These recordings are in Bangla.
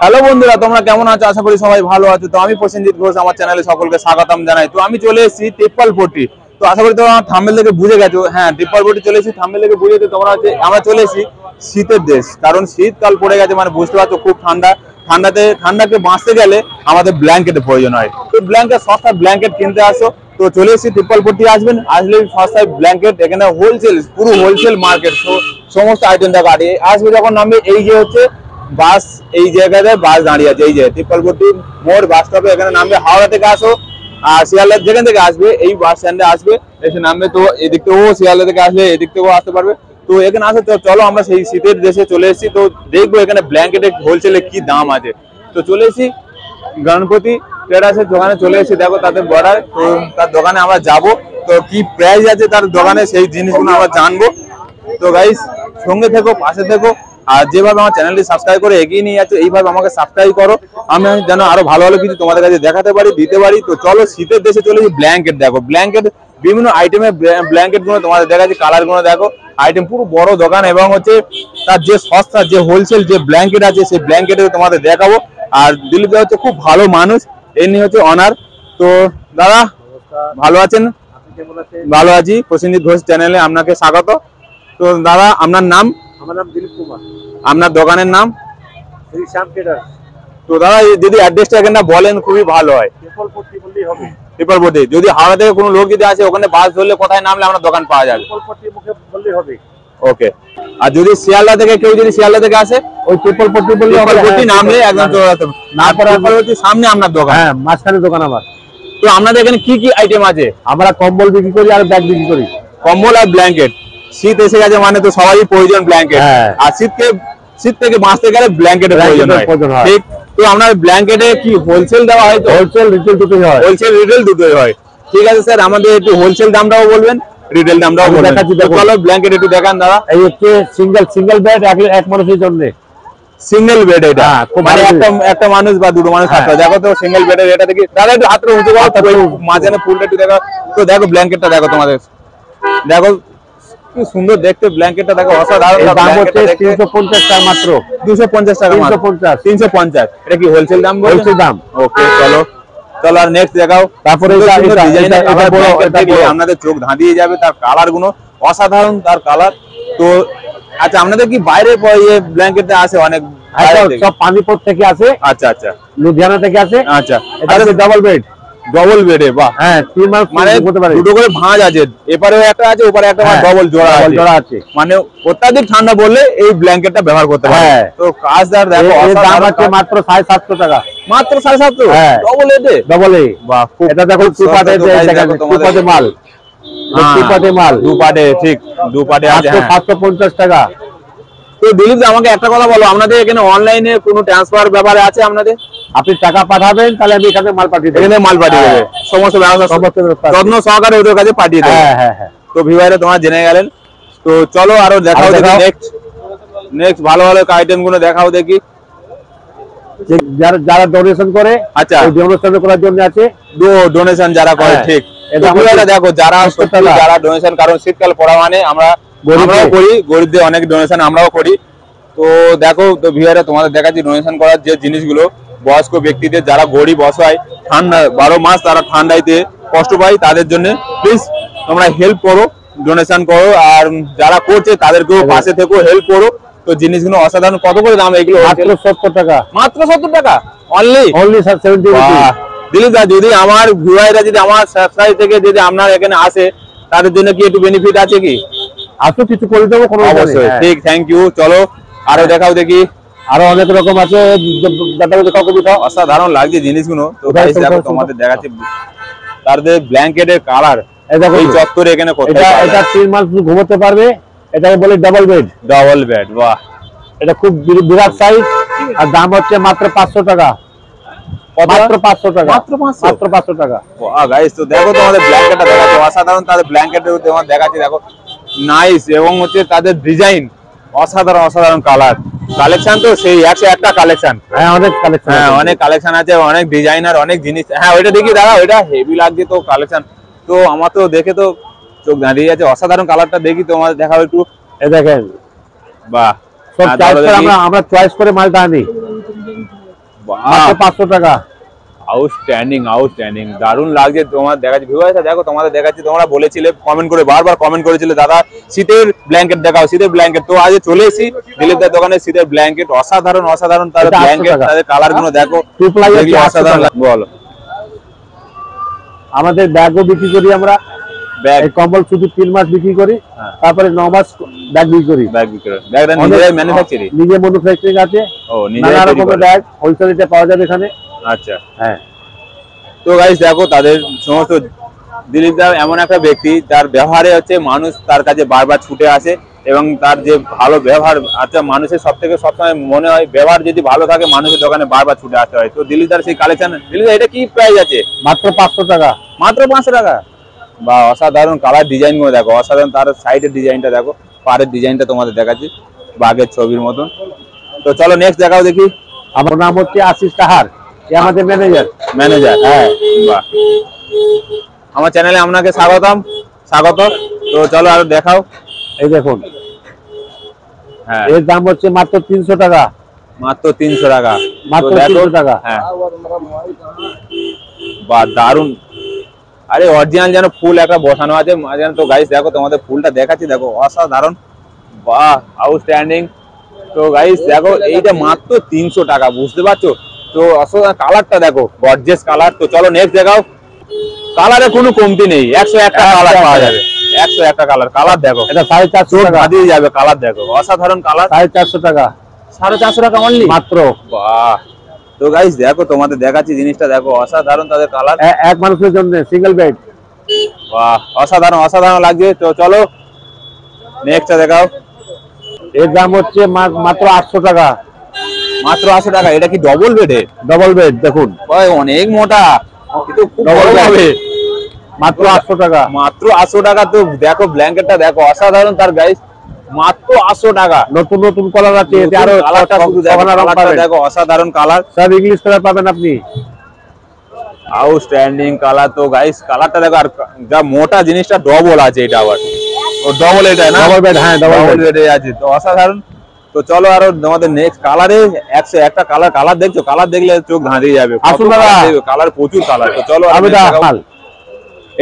হ্যালো বন্ধুরা, তোমরা কেমন আছো? আশা করি সবাই ভালো আছো। তো আমি প্রসেনজিৎ ঘোষ, আমার চ্যানেলে সকলকে স্বাগতম জানাই। তো আমি চলে এসেছি তিপ্পালপট্টি। তো আশা করি তোমরা থাম্বনেল থেকে বুঝে গেছো। হ্যাঁ, তিপ্পালপট্টি চলে এসেছি, থাম্বনেল থেকে বুঝে গেছো তোমরা। আমরা চলে এসেছি শীতের দেশ, কারণ শীতকাল পড়ে গেছে, মানে বুঝতে পারছো খুব ঠান্ডা। ঠান্ডাকে বাঁচতে গেলে আমাদের ব্ল্যাঙ্কেটের প্রয়োজন হয়। তো সস্তা ব্ল্যাঙ্কেট কিনতে আসো। তো চলে এসেছি তিপ্পালপট্টি, আসলে সস্তায় ব্ল্যাঙ্কেট, এখানে হোলসেল, পুরো হোলসেল মার্কেট, সমস্ত আইটেম দেখা আসবে। যখন নামবে এই যে হচ্ছে বাস, এই জায়গাতে বাস দাঁড়িয়ে আছে, এই যে তিপ্পালপট্টি মোড় বাস স্টপে, এখানে নামবে। হাওড়া থেকে আসো আর শিয়ালদা যেখান থেকে আসবে এই বাস স্ট্যান্ডে আসবে, এসে নামবে। তো এদিক থেকেও শিয়ালদা থেকে আসলে এদিক থেকেও আসতে পারবে। তো এখানে আসো, চলো আমরা সেই শীতের দেশে চলে এসেছি। তো দেখবো এখানে ব্ল্যাঙ্কেটের হোলসেলে কি দাম আছে। তো চলে এসেছি গণপতি ট্রেডার্সের দোকানে চলে এসেছি, দেখো তাদের বর্ডার। তো তার দোকানে আমরা যাব, তো কি প্রাইস আছে তার দোকানে সেই জিনিসগুলো আমরা জানবো। তো গাইস, সঙ্গে থেকো, পাশে থেকো, আর যেভাবে আমার চ্যানেলটি সাবস্ক্রাইব করে এগিয়ে নিয়ে যাচ্ছে, এইভাবে আমাকে সাবস্ক্রাইব করো, আমি যেন আরো ভালো ভালো কিছু তোমাদের কাছে দেখাতে পারি, দিতে পারি। তো চলো শীতের দেশে চলে ব্ল্যাঙ্কেট দেখো। ব্ল্যাঙ্কেট বিভিন্ন আইটেমের ব্ল্যাঙ্কেট গুলো তোমাদের দেখাচ্ছি, কালার গুলো দেখো, আইটেম পুরো বড় দোকান, এবং হচ্ছে তার যে সস্তা যে হোলসেল যে ব্ল্যাঙ্কেট আছে সেই ব্ল্যাঙ্কেট তোমাদের দেখাবো। আর দিলীপ দা হচ্ছে খুব ভালো মানুষ, এমনি হচ্ছে অনার। তো দাদা ভালো আছেন? ভালো আছি। প্রসেনজিৎ ঘোষ চ্যানেলে আপনাকে স্বাগত। তো দাদা আপনার নাম? আমার নাম দিলীপ কুমার। আপনার দোকানের নাম? শ্রী শ্যাম ট্রেডার্স। তো দাদা যদি অ্যাড্রেসটা এখানে বলেন খুবই ভালো হয়। তিপ্পালপট্টি বললেই হবে। তিপ্পালপট্টি। যদি হাওড়া থেকে কোনো লোক যদি আসে, ওখানে বাস ধরলে কোথায় নামলে আপনার দোকান পাওয়া যাবে? তিপ্পালপট্টি মুখে বললেই হবে। ওকে। আর যদি শিয়ালদা থেকে কেউ যদি শিয়ালদা থেকে আসে, ওই তিপ্পালপট্টি বললে হবে। তিপ্পালপট্টি নামলে একদম চলে আসতে হবে। না তিপ্পালপট্টির সামনে আপনার দোকান? হ্যাঁ, মাঝখানে দোকান আমার। তো আপনাদের এখানে কি কি আইটেম আছে? আমরা কম্বল বিক্রি করি আর ব্যাগ বিক্রি করি। কম্বল আর ব্ল্যাঙ্কেট। শীত এসে গেছে মানে তো সবারই প্রয়োজন ব্ল্যাঙ্কেট। আর শীত থেকে বাঁচতে গেলে ব্ল্যাঙ্কেটের প্রয়োজন হয়, ঠিক? তো আপনার ব্ল্যাঙ্কেটে কি হোলসেল দেওয়া হয়? তো হোলসেল রিটেল দুটোই হয়। হোলসেল রিটেল দুটোই হয়, ঠিক আছে স্যার। আমাদের একটু হোলসেল দামটাও বলবেন, রিটেল দামটাও বলবেন। চলো ব্ল্যাঙ্কেট একটু দেখান দাদা। এই হচ্ছে সিঙ্গেল বেড, এক মানুষের জন্য। সিঙ্গেল বেড এটা, মানে একটা মানুষ বা দুটো মানুষ থাকতে। দেখো তো সিঙ্গেল বেডের এটা দেখি দাদা, একটু হাতটা উঁচু করো, মাঝখানে ফুলটা একটু দেখো। তো দেখো ব্ল্যাঙ্কেটটা দেখো, তোমাদের দেখো কি সুন্দর দেখতে ব্ল্যাঙ্কেটটা, দেখো অসাধারণ। দাম হচ্ছে 350 টাকা মাত্র। 250 টাকা? 350। এটা কি হোলসেল দাম? হোলসেল দাম। ওকে, চলো আর নেক্সট দেখাও। তারপরে আপনাদের চোখ ধাঁধিয়ে যাবে, তার কালার গুলো অসাধারণ, তার কালার। তো আচ্ছা, আপনাদের কি বাইরে ব্ল্যাঙ্কেট আসে? অনেক সব পানিপথ থেকে আসে। আচ্ছা আচ্ছা, লুধিয়ানা থেকে আসে। আচ্ছা, এটা হচ্ছে ডাবল বেড। বাহ। হ্যাঁ, 3 মাস মানে দুটো করে ভাঁজ আছে, এপারেও একটা আছে, ওপারে একটা, ডবল জোড়া আছে। মানে অত্যাধিক ঠান্ডা বললে এই ব্ল্যাঙ্কেটটা ব্যবহার করতে পারে। তো কাজদার দেখো, দাম আছে মাত্র 750 টাকা। মাত্র 750? হ্যাঁ, ডবল এ। বাহ, এটা দেখো দুপাটে মাল। দুপাটে, ঠিক, দুপাটে আছে 750 টাকা। তো দিলীপ আমাকে একটা কথা বলো, আপনাদের এখানে অনলাইনে কোনো ট্রান্সফার ব্যাপারে আছে আপনাদের? আপনি টাকা পাঠাবেন, তাহলে আমি এখানে মাল পাঠিয়ে দেব। এখানে মাল পাঠিয়ে দেবে, সমস্ত ব্যবস্থা যত্ন সহকারে ওদের কাছে পাঠিয়ে দেবে। হ্যাঁ। তো ভিউয়াররা তোমরা জেনে গেলেন। তো চলো আরো দেখাও, নেক্সট ভালো আইটেম গুলো দেখাও দেখি। যারা ডোনেশন করে, আচ্ছা, ডোনেশন করার জন্য আছে। ডোনেশন যারা করে, ঠিক। দেখো যারা ডোনেশন, কারণ শীতকাল পড়া মানে আমরাও করি, গরিবদের অনেক ডোনেশন আমরাও করি। তো দেখো, তো ভিউয়াররা তোমাদের দেখাচ্ছি ডোনেশন করার যে জিনিসগুলো। বয়স্ক ব্যক্তিদের, যারা গরিব অসহায়, ঠান্ডা 12 মাস তারা ঠান্ডাইতে কষ্ট পায়, তাদের জন্য প্লিজ তোমরা হেল্প করো, ডোনেশন করো। আর যারা করছে তাদেরকেও পাশে থেকেও হেল্প করো। তো জিনিসগুলো অসাধারণ। কত করে দাম এগুলো? মাত্র 70 টাকা। মাত্র 70 টাকা অনলি 70 টাকা। দিলীপ দা, যদি আমার ভিউয়াররা যদি আমার সাবস্ক্রাইব থেকে যদি আপনার এখানে আসে, তাদের জন্য কি একটু বেনিফিট আছে? কি আসো, কিছু করে দেবো। অবশ্যই, ঠিক, থ্যাংক ইউ। চলো আরো দেখাও দেখি। আরো অনেক রকম আছে, অসাধারণ লাগছে জিনিসগুলো। তো তোমাদের দেখাচ্ছি তাদের ব্ল্যাঙ্কেটের কালার। এই চত্বরে এখানে এটা 3 মাস ঘুমোতে পারবে। এটাকে বলে ডাবল বেড। বাহ, এটা খুব বিরাট সাইজ। আর দাম হচ্ছে মাত্র 500 টাকা। মাত্র 500 টাকা। মাত্র 500 টাকা। গাইস, তো দেখো তোমাদের ব্ল্যাঙ্কেটটা দেখাচ্ছি, অসাধারণ। তাদের ব্ল্যাঙ্কেট তোমাদের দেখাচ্ছি, দেখো নাইস, এবং হচ্ছে তাদের ডিজাইন অসাধারণ কালার কালেকশন। তো সেই 101টা কালেকশন। হ্যাঁ, অনেক কালেকশন আছে, অনেক ডিজাইনার, অনেক জিনিস। হ্যাঁ, ওইটা দেখি দাদা, ওইটা হেভি লাগছে তো কালেকশন। তো আমার তো দেখে তো চোখ দাঁড়িয়ে যাচ্ছে, অসাধারণ কালারটা দেখি তোমাদের দেখাও একটু। দেখেন, বাহ, আমরা চয়েস করে মালটা আনি। মাত্র 500 টাকা। আউটস্ট্যান্ডিং আউটস্ট্যান্ডিং, দারুণ লাগছে। তোমার দেখাচ্ছি ভিউয়ার্সরা, দেখো তোমাদের দেখাচ্ছি। তোমরা বলেছিলে কমেন্ট করে, বারবার কমেন্ট করেছিলে দাদা শীতের ব্ল্যাঙ্কেট দেখাও, শীতের ব্ল্যাঙ্কেট। তো আজ চলে এসেছি দিলীপদার দোকানে শীতের ব্ল্যাঙ্কেট। অসাধারণ অসাধারণ তার ব্ল্যাঙ্কেট, তাদের কালার গুলো দেখো অসাধারণ। বলো। আমাদের ব্যাগও বিক্রি করি আমরা, ব্যাগ কম্বল শুধু 3 মাস বিক্রি করি, তারপরে 9 মাস ব্যাগ বিক্রি করি। ব্যাগটা নিজেরাই ম্যানুফ্যাকচারিং, নিজে ম্যানুফ্যাকচারিং আছে। ও নিজেরাই নানা রকমের ব্যাগ হোলসেলে পাওয়া যাবে এখানে। আচ্ছা হ্যাঁ। তো গাইস দেখো তাদের সমস্ত, দিলীপ দা এমন একটা ব্যক্তি তার ব্যবহারে হচ্ছে মানুষ তার কাছে বারবার ছুটে আসে, এবং তার যে ভালো ব্যবহার আচ্ছা মানুষের সবসময় মনে হয় ব্যবহার যদি ভালো থাকে মানুষের দোকানে বারবার ছুটে আসতে হয়। তো দিলীপ দার সেই কালেকশন। দিলীপ দা এটা কি প্রাইস আছে? মাত্র 500 টাকা। মাত্র 500 টাকা। বা অসাধারণ কালার ডিজাইন গুলো দেখো, অসাধারণ। তার সাইডের ডিজাইনটা দেখো, পাড়ের ডিজাইনটা তোমাদের দেখাচ্ছি বাঘের ছবির মতন। তো চলো নেক্সট দেখাও দেখি। আমার নাম হচ্ছে আশিস কাহার, আমাদের ম্যানেজার। হ্যাঁ, বাহ। আমার চ্যানেলে আপনাকে স্বাগত। তো চলো আরো দেখাও। এই দেখুন, হ্যাঁ, এর দাম হচ্ছে মাত্র 300 টাকা। মাত্র 300 টাকা। মাত্র 300 টাকা। হ্যাঁ, বাহ দারুন। আরে অরিজিনাল যেন ফুল একটা বসানো আছে মাঝখানে। তো গাইস দেখো তোমাদের ফুলটা দেখাচ্ছি, দেখো অসাধারণ, বাহ আউটস্ট্যান্ডিং। তো গাইস দেখো এইটা মাত্র 300 টাকা, বুঝতে পারছো? তো অসাধারণ কালারটা দেখো, গর্জিয়াস কালার। তো চলো নেক্সট দেখাও। কালারে কোনো কমতি নেই, 101টা কালার পাওয়া যাবে। 101টা কালার দেখো। এটা 450 টাকা দিয়ে যাবে। কালার দেখো, অসাধারণ কালার। 450 টাকা। 450 টাকা অনলি মাত্র। বাহ। তো গাইস দেখো তোমাদের দেখাচ্ছি জিনিসটা, দেখো অসাধারণ তাদের কালার। এক মানুষের জন্য সিঙ্গেল বেড। বাহ অসাধারণ অসাধারণ লাগছে। তো চলো নেক্সটটা দেখাও। এর দাম হচ্ছে মাত্র 800 টাকা। মাত্র 800 টাকা। এটা কি ডবল বেডে? ডবল বেড দেখুন, অনেক মোটা, কিন্তু খুব বড় হবে। মাত্র 800 টাকা। মাত্র 800 টাকা। তো দেখো ব্ল্যাঙ্কেটটা দেখো অসাধারণ তার গাইস, মাত্র 800 টাকা। নতুন নতুন কালার আছে, এতে আরো কালারটা শুধু দেখো অসাধারণ কালার। সব ইংলিশ কালার পাবেন আপনি। Outstanding colour. তো গাইস কালারটা দেখো, আর যা মোটা জিনিসটা ডবল আছে। এটা আবার ও ডবল, এটা না ডবল বেড? হ্যাঁ ডবল বেডে আছে। তো অসাধারণ। তো চলো আরো আমাদের নেক্সট কালারে 101টা কালার দেখছো, কালার দেখলে চোখ ধাঁধিয়ে যাবে। আসুন দাদা, কালার প্রচুর কালার। তো চলো মাল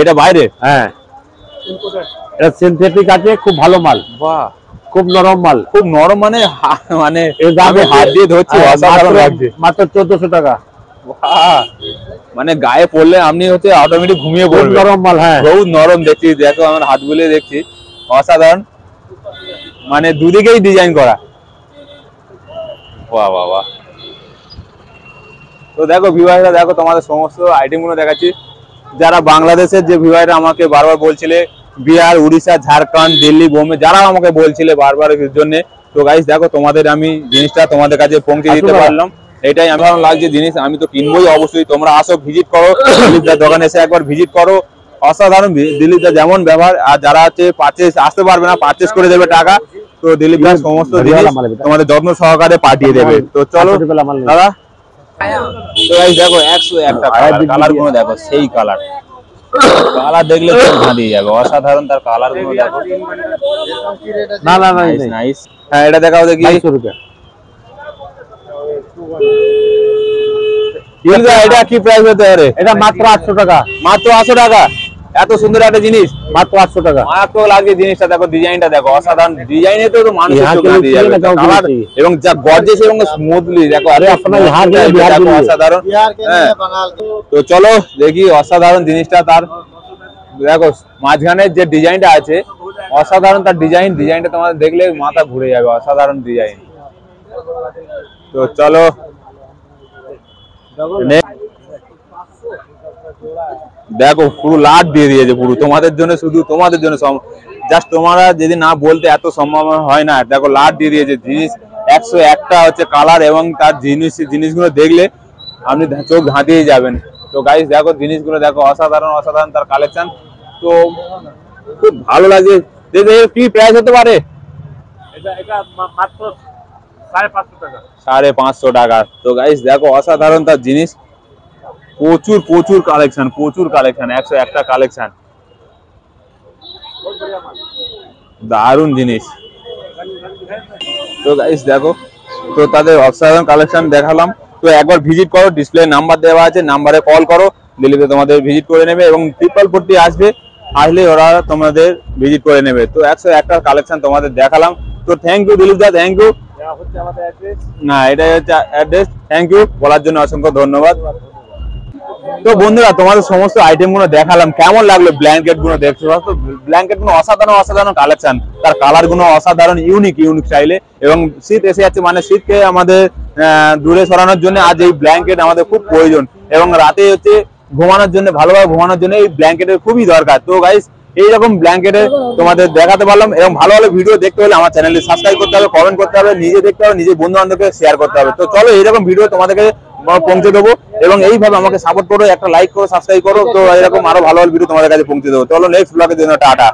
এটা বাইরে। হ্যাঁ, এটা সিনথেটিক আছে, খুব ভালো মাল। বাহ, খুব নরম মাল। খুব নরম মানে আমি হাত দিয়ে ধরছি, অসাধারণ লাগছে। মাত্র 1400 টাকা। বাহ, মানে গায়ে পড়লে আপনি হচ্ছে অটোমেটিক ঘুমিয়ে পড়বেন। নরম মাল। হ্যাঁ, বহুত নরম দেখছি। দেখো আমার হাত বুলিয়ে দেখছি, অসাধারণ। মানে দুদিকেই ডিজাইন করা। বাহ বাহ বাহ। তো দেখো ভিউয়াররা, দেখো তোমাদের সমস্ত আইটেম গুলো দেখাচ্ছি। যারা বাংলাদেশের যে ভিউয়াররা আমাকে বারবার বলছিলে, বিহার, উড়িষ্যা, ঝাড়খণ্ড, দিল্লি, বোম্বে, যারা আমাকে বলছিলে বারবার এর জন্য। তো গাইস দেখো তোমাদের আমি জিনিসটা তোমাদের কাছে পৌঁছে দিতে পারলাম, এটাই আমার ভালো লাগছে। জিনিস আমি তো কিনবোই অবশ্যই। তোমরা আসো, ভিজিট করো দিলীপদার দোকানে, এসে একবার ভিজিট করো। অসাধারণ দিলীপদা যেমন ব্যবহার। আর যারা হচ্ছে পারচেজ আসতে পারবে না, পারচেজ করে দেবে টাকা, তো দিলীপদার সমস্ত জিনিস তোমাদের যত্ন সহকারে পাঠিয়ে দেবে। তো চলো দাদা। তো গাইস দেখো 101টা কালার গুলো দেখো, সেই কালার দেখলে চোখ ধাঁধিয়ে যাবে। অসাধারণ তার কালার গুলো দেখো। না না না, নাইস। হ্যাঁ এটা দেখাও দেখি। 250 টাকা। এটা কি প্রাইস হতে পারে? এটা মাত্র 800 টাকা। মাত্র 800 টাকা। এত সুন্দর একটা জিনিস, মাত্র 800 টাকা। মাত্র লাগে জিনিসটা। দেখো ডিজাইনটা দেখো, অসাধারণ ডিজাইনে তো মানুষ কালার এবং যা গর্জিয়াস এবং স্মুথলি দেখো। আরে আপনার দেখো অসাধারণ। তো চলো দেখি অসাধারণ জিনিসটা। তার দেখো মাঝখানে যে ডিজাইনটা আছে, অসাধারণ তার ডিজাইনটা তোমাদের দেখলে মাথা ঘুরে যাবে। অসাধারণ ডিজাইন। তো চলো দেখো পুরো লাট দিয়ে দিয়েছে পুরো তোমাদের জন্য, শুধু তোমাদের জন্য। জাস্ট তোমরা যদি না বলতে এত সম্ভব হয় না। দেখো লাট দিয়ে দিয়েছে জিনিস। 101টা হচ্ছে কালার, এবং তার জিনিসগুলো দেখলে আপনি চোখ ধাঁধিয়ে যাবেন। তো গাইস দেখো জিনিসগুলো দেখো, অসাধারণ অসাধারণ তার কালেকশন। তো খুব ভালো লাগে। কি প্রাইস হতে পারে? এটা মাত্র 550 টাকা। 550 টাকা। তো গাইস দেখো অসাধারণ তার জিনিস। প্রচুর কালেকশন, 101টা কালেকশন। দারুণ জিনিস। তো গাইস দেখো, তো তাদের অসাধারণ কালেকশন দেখালাম। তো একবার ভিজিট করো, ডিসপ্লে নাম্বার দেওয়া আছে, নাম্বারে কল করো, দিল্লিতে তোমাদের ভিজিট করে নেবে এবং ট্রিপল 40 আসবে, আসলে ওরা তোমাদের ভিজিট করে নেবে। তো 101টা কালেকশন তোমাদের দেখালাম। তো thank you Dilip da, thank you. না এটাই হচ্ছে অ্যাড্রেস। থ্যাংক ইউ বলার জন্য অসংখ্য ধন্যবাদ। তো বন্ধুরা তোমাদের সমস্ত আইটেম গুলো দেখালাম, কেমন লাগলো? ব্ল্যাঙ্কেট গুলো দেখছো তো, ব্ল্যাঙ্কেট গুলো অসাধারণ অসাধারণ কালেকশন, তার কালার গুলো অসাধারণ ইউনিক ইউনিক স্টাইলে। এবং শীত এসে যাচ্ছে, মানে শীতকে আমাদের দূরে সরানোর জন্য আজ এই ব্ল্যাঙ্কেট আমাদের খুব প্রয়োজন, এবং রাতে হচ্ছে ঘুমানোর জন্য, ভালোভাবে ঘুমানোর জন্য এই ব্ল্যাঙ্কেটের খুবই দরকার। তো গাইস এইরকম ব্ল্যাঙ্কেটে তোমাদের দেখাতে পারলাম, এবং ভালো ভালো ভিডিও দেখতে হলে আমার চ্যানেলে সাবস্ক্রাইব করতে হবে, কমেন্ট করতে হবে, নিজে দেখতে হবে, নিজের বন্ধু বান্ধবকে শেয়ার করতে হবে। তো চলো এইরকম ভিডিও তোমাদেরকে পৌঁছে দেবো, এবং এইভাবে আমাকে সাপোর্ট করো, একটা লাইক করো, সাবস্ক্রাইব করো। তো এরকম আরো ভালো ভালো ভিডিও তোমাদের কাছে পৌঁছে দেবো। চলো নেক্সট ব্লগের জন্য টাটা।